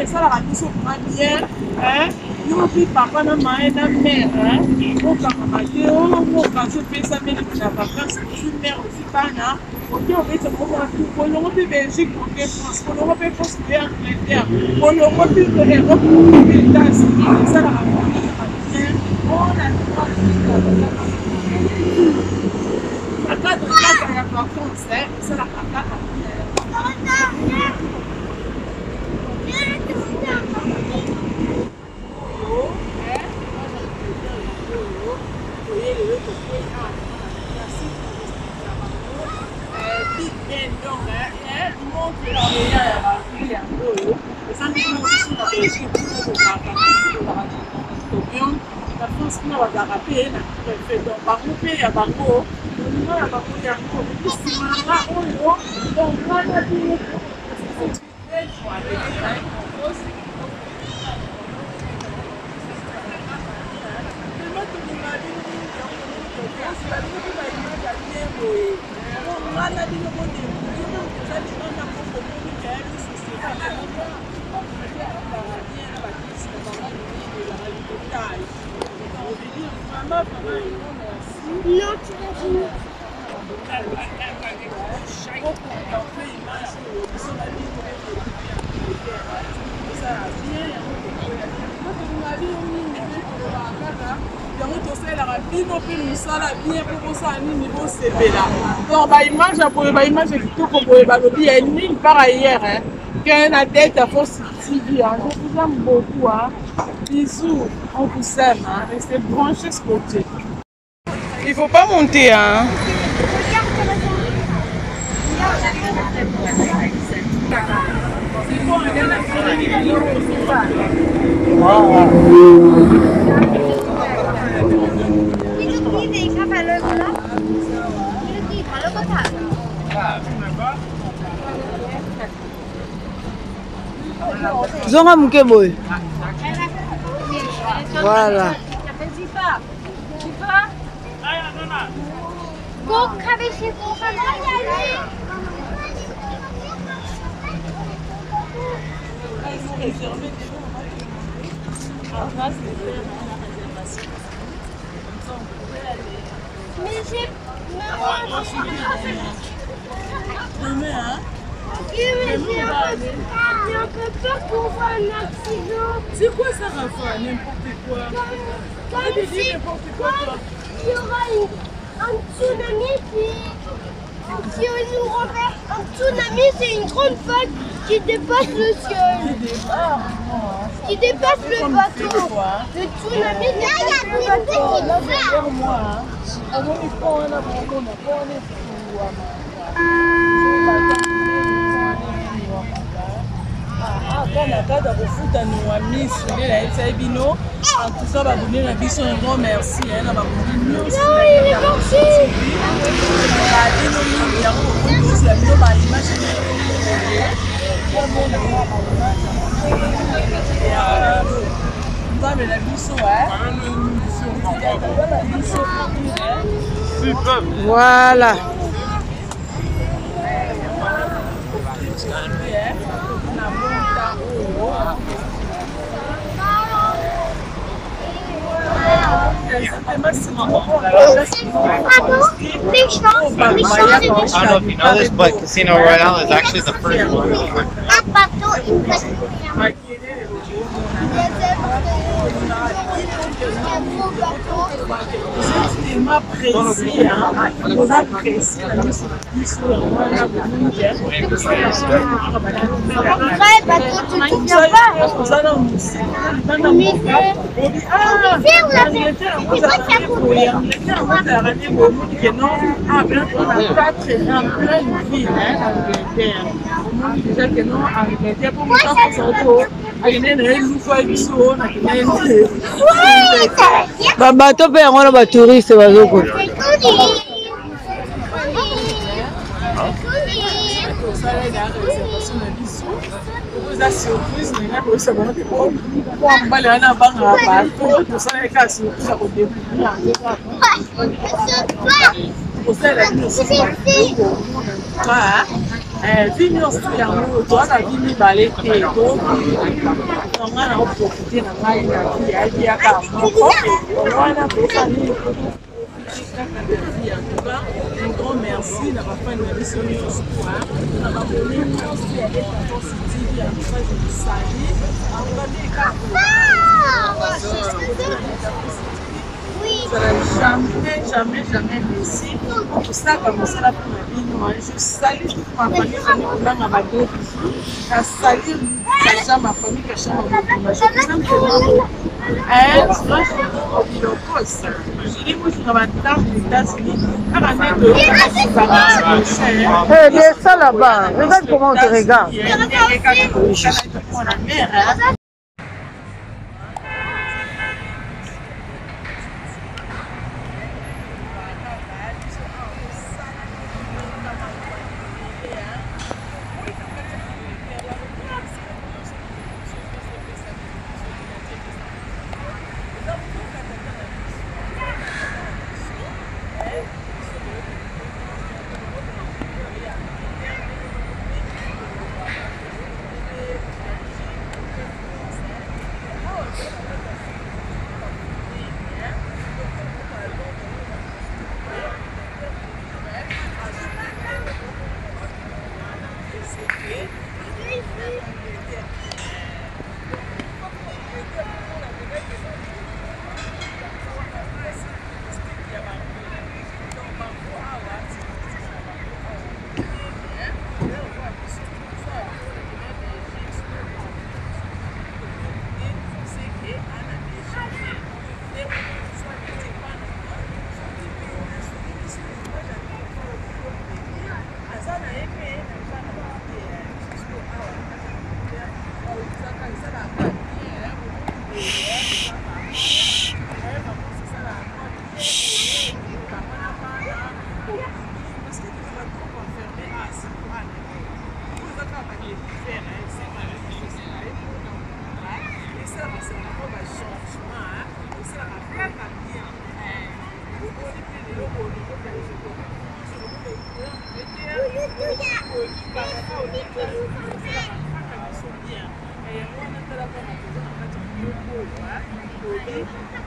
Ça la radio sur bien, hein? Nous puis papa na mère na mère, hein? On va manger, on va se faire ça mais la vacances, une mère aussi pas na. Ok, on va se prendre pour l'Europe Belgique, pour France, pour l'Europe France de Angleterre, pour l'Europe de l'Europe, pour les États-Unis, ça la radio bien. On a la carte de la vacances, ça la radio. La France n'a pas d'arrêter, fait donc par nous payer à Bango, on a pas de yango, ici on a donc on a dit non, tu vas finir. Donc, image kitoko boye balobi ya nulle part ailleurs, hein. Qu'un adepte à Force TV, hein. Je vous aime beaucoup, hein. Bisous, on vous aime, hein. Restez branchés ce côté. Il faut pas monter, hein. Zonga mukeboy. Voilà. Mais j'ai... J'ai un peu peur qu'on voit un accident. C'est quoi ça, Rafa? N'importe quoi. Comme si il y aura un tsunami qui nous renverse. Un tsunami, c'est une grande vague qui dépasse le ciel. Qui dépasse le bateau. Le tsunami dépasse le bateau. Là, derrière moi, Canada kofuta noa Miss la Bino en tout ça va donner la vision un grand merci hein na ba bino aussi il est parti voilà. Méchant, I don't know if you know this, but Casino Royale is actually the first one. un bateau, une voiture. Tellement précis, hein. Vous êtes précis, la mise sur Après, bateau, tu ne viens pas. vous allez en musique. bato mpe yango na batouriste bazokota eza surprise nanga koyesa bango te po mobali wana abangaka bato tosala eka surprise ya kodécouvrir yango kosalela bino vi nyonso yango toza vi mibale te tonga na oprofite na ngai na vi ayaka moko wana tosali un grand merci na bafani na biso nyonso na bamoni nyonso ya Equator's TV en tout cas je vous salue jamais déçu kosaka mosala mpo na bino je salue ma famille kolanga bado nasali kasha ma famille kasha mabokuma je présente bilokosa jili mosinga batango États-Unis kaka nde descends là-bas, regarde comment on te regarde.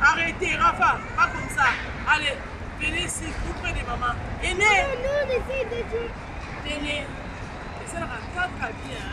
Arrêtez, Rafa, pas comme ça. Allez, venez ici, tout près des mamans. Aîné. Venez. Et ça, la très bien.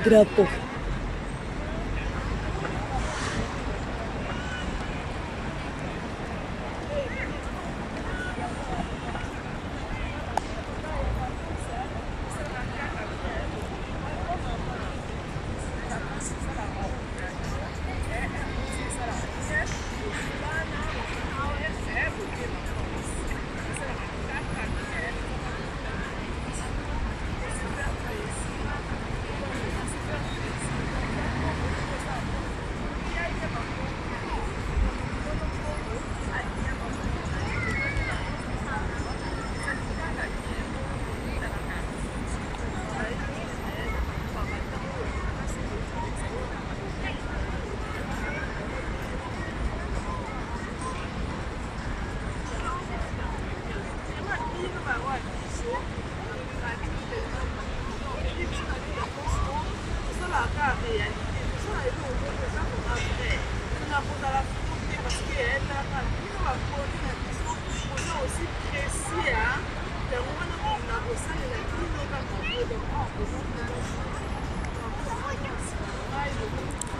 Drapeau.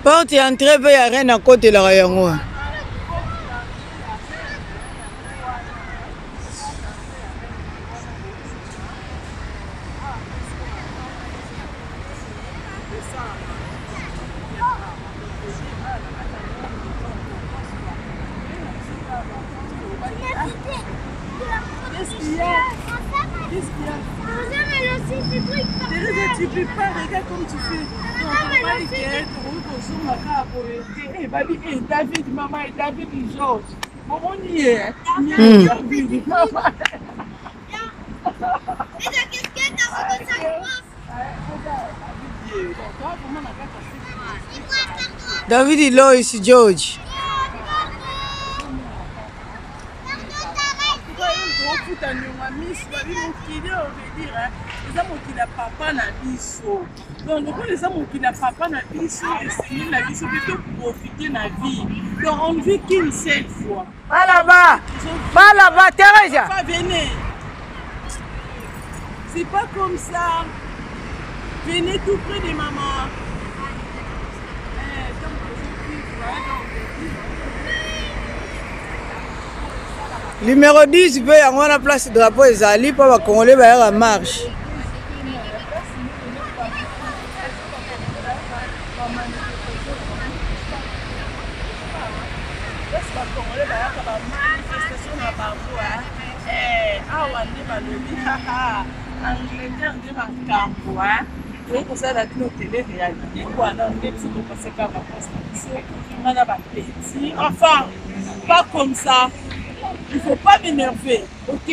Porte est entrée vers rien à côté de la Rayango. Qu'est-ce qu'il y a? Tu peux pas, regarde comme tu fais. David, maman, et David et Georges. Comment on y est? David, maman. David et Lois, George. Papa na biso. Donc, les hommes qui n'ont papa na biso, et la biso plutôt profiter de la vie. Donc, on ne vit qu'une seule fois. Va là-bas, Thérèse. Pas venez. C'est pas comme ça. Venez tout près de maman. Numéro 10, veut avoir la place de drapeau et Zali pour qu'on Congolais va à marche. Angleterre de makambo, hein. Pour ça, la télé-réalité, quoi, non, même si vous passez par la constitution, on a pas petit. Enfin, pas comme ça. Il ne faut pas m'énerver, ok?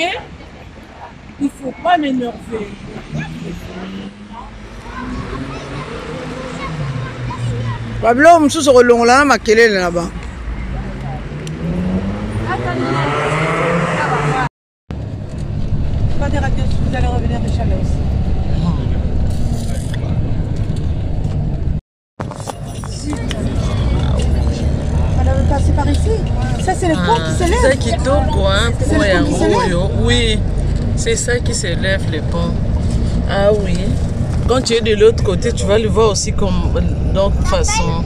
Il ne faut pas m'énerver. Pablo, je suis sur le long là, ma kélé là-bas. Pas de radio, vous allez revenir de Chalais aussi. On va passer par ici. Ça, c'est le pont qui s'élève. C'est ça qui tombe, quoi. Oui, c'est ça qui s'élève, le pont. Ah oui. Quand tu es de l'autre côté, tu vas le voir aussi comme d'autre façon.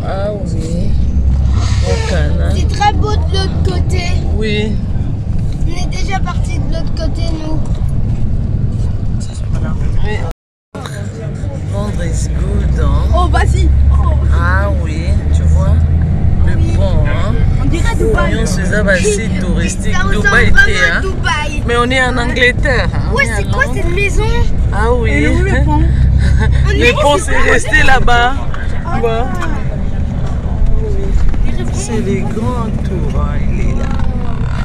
Ah oui. C'est très beau de l'autre côté. Oui. On est déjà parti de l'autre côté, nous. Londres is good, hein? Oh, vas-y. Ah oui, tu vois le pont, hein? On dirait Dubaï. On se dit un site touristique, Ça ressemble Dubaï, vraiment à hein? Dubaï. Mais on est en Angleterre. Hein? Ouais, c'est quoi cette maison? Ah oui. Où le pont? Le pont, c'est resté là-bas. Bon. C'est les grands tours, hein, il est là.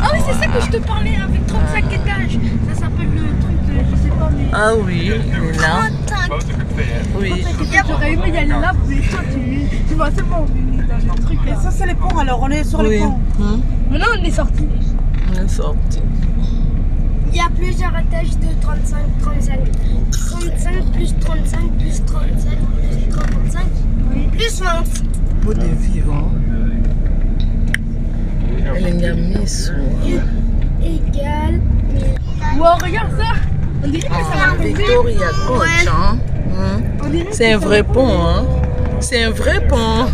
Ah oui, c'est ça que je te parlais avec 35 étages. Ça s'appelle le truc de, je sais pas, mais... Ah oui, il est là. 35. Oui. J'aurais aimé y aller là, mais toi, tu vas seulement venir dans le truc. Et ça, c'est les ponts, alors on est sur les Oui. ponts. Maintenant, on est sorti. On est sorti. Il y a plusieurs étages de 35, 35. 35 plus 35 plus 35 plus 35 plus 20. Beau de vivant. Elle est mis sur. Égal. Wow, regarde ça. Victoria Coach, hein? C'est un vrai pont, hein? C'est un vrai pont.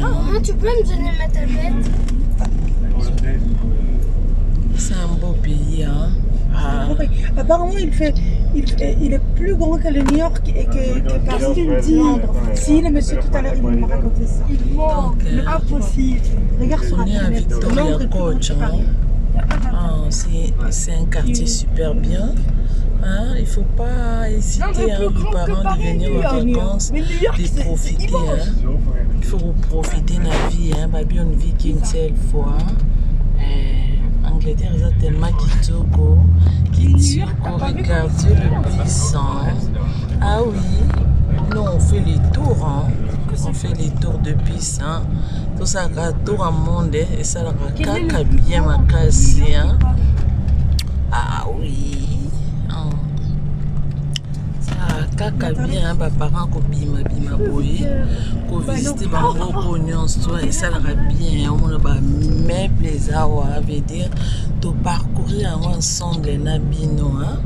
Maman, tu peux me donner ma tablette? C'est un beau pays, hein? Ah. Apparemment, il est plus grand que le New York et que Paris. Londres. Si, le monsieur tout à l'heure, il m'a raconté ça. Impossible. Regarde sur la planète. Victoria Coach, hein? Ah, c'est un quartier super bien. Hein? Il ne faut pas hésiter, hein, les parents de venir en vacances, de profiter. Hein? Il faut profiter de la vie. Hein? Babi, on vit qu'une seule fois. Angleterre, ils ont tellement kitoko. Regardez le puissant. Ah oui, nous on fait les tours. Hein? On fait les tours de puissant. Tout ça, tour à monde. Et ça, la caca bien ma casse. Hein? Ah oui. Kaka bien, parents ko bima boye, ko visiter bango ko nyonso toi et ça ira bien, on va mais plaisir veut dire de parcourir ensemble na bino hein,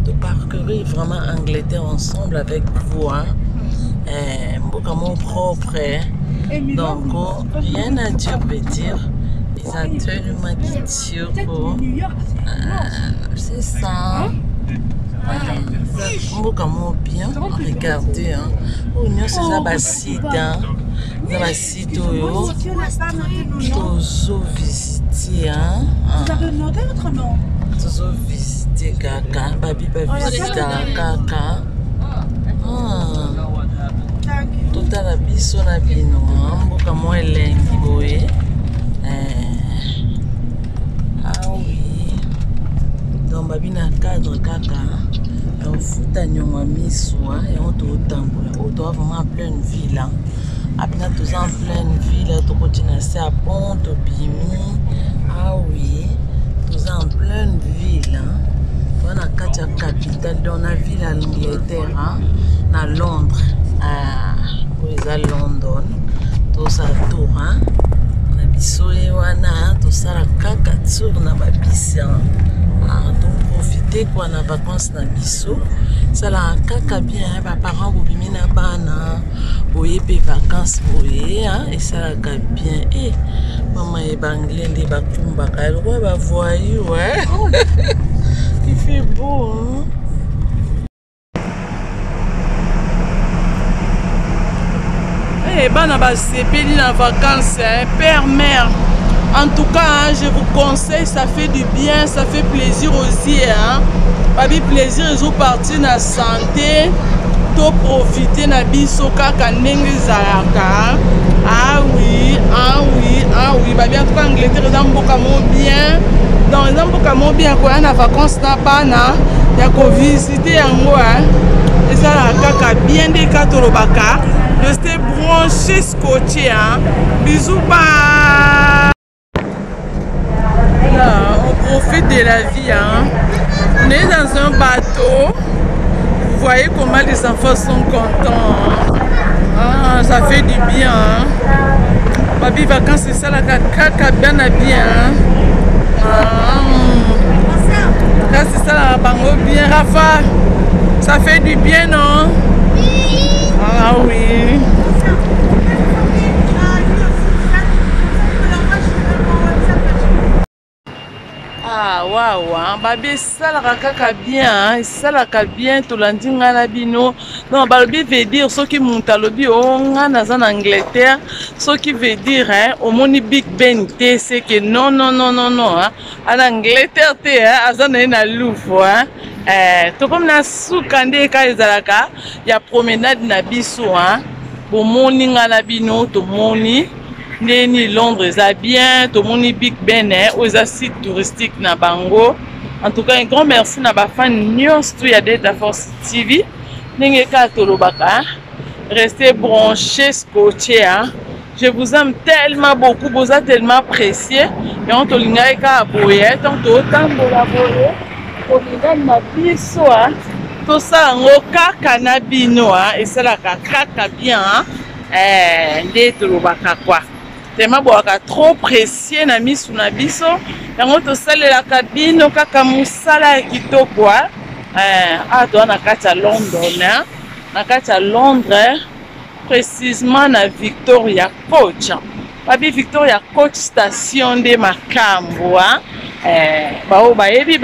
de parcourir vraiment Angleterre ensemble avec vous hein, mboka mon propre, donc rien à dire veut dire les actuellement kitoko, c'est ça. Mboka bien, regardez, hein. Oh, nous sommes à site, hein. Nous sommes à site, toujours visiter, hein. Vous avez demandé votre nom? Toujours visiter Kaka, Babi visiter Kaka. Tout à la biso na bino, hein. Mboka mo elengi boye. Ah oui. Donc Babi na cadre Kaka. On fout à Nyoma Missoua et on doit vraiment en pleine ville. Après, tout en pleine ville, on continue à Pont, Bimi. Ah oui, tout en pleine ville. On a la capitale dans la ville à l'Angleterre, à Londres. Oui, à London. Tout ça tour. On a bisoué, tout ça la caca tour, on a babissé. Donc profiter quoi na vacances na biso ça la kaka bien ba parents bobimi na bana boye pe vacances boye hein et ça la ka bien et maman et banglais de bakumba ka roi ba voyou ouais il fait beau hein et bana ba sepeli na vacances hein, père mère. En tout cas, hein, je vous conseille, ça fait du bien, ça fait plaisir aussi. Hein. Babi plaisir, ils ont parti dans la santé, tout profiter na biso kaka ndenge zalaka. Ah oui, ah oui, ah oui. Babi en tout cas, Angleterre, ils ont beaucoup bien. Donc, ils ont beaucoup bien quand on a vacances na bana, il y a qu'on visiter yango. Et ça la kaka bien des katolobaka. Restez branchés, scotchés. Hein. Bisous, bye. On profite de la vie, hein. On est dans un bateau. Vous voyez comment les enfants sont contents. Hein. Ah, ça fait du bien. Hein. Babi vacances, c'est ça la caca bien habillé. Hein. Ah, c'est ça la bango bien. Rafa, ça fait du bien, non? Ah oui. Ah waouh, hein. Babi ça la kaka bien, hein. Ça la bien tout l'andinga na bino. Non, babi veut dire ce qui monte à l'obi on a en Angleterre, ce qui veut dire hein, au moni Big Ben c'est que non hein. En Angleterre te hein, azana na Louvre hein. To comme na soukande ka ezalaka, ya promenade na biso hein. Bo moni nga na bino to moni Neni Londres a bien, tout le monde Big Ben, aux sites touristiques na bango. En tout cas, un grand merci na ba fan news tout y a de la Force TV. N'engé ka tolobaka. Restez branchés, scotchés. Je vous aime tellement beaucoup, vous êtes tellement appréciés. Et on te l'inga ka aboye, donc autant de la boye. On l'inga na biso tout ça en kaka na bino et ça la kaka bien. Nde tolobaka quoi. tema boaka trop précieux na misu na biso yango tosalelaka bino kaka mosala ya kitoko toa na kati ya London na kati ya Londres précisément na Victoria Coach babi Victoria Coach station nde makambo bao bayebi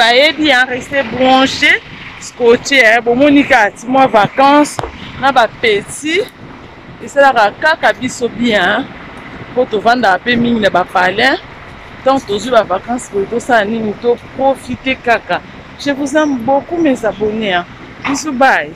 rester branché scotché bomonika ti mois vacances na ba petit esalaka kaka biso bien po tovanda pe mingi na bapalin donc tozwi ba vacances po tosala nini to profiter kaka. Je vous aime beaucoup mes abonnés. Bisous, bye.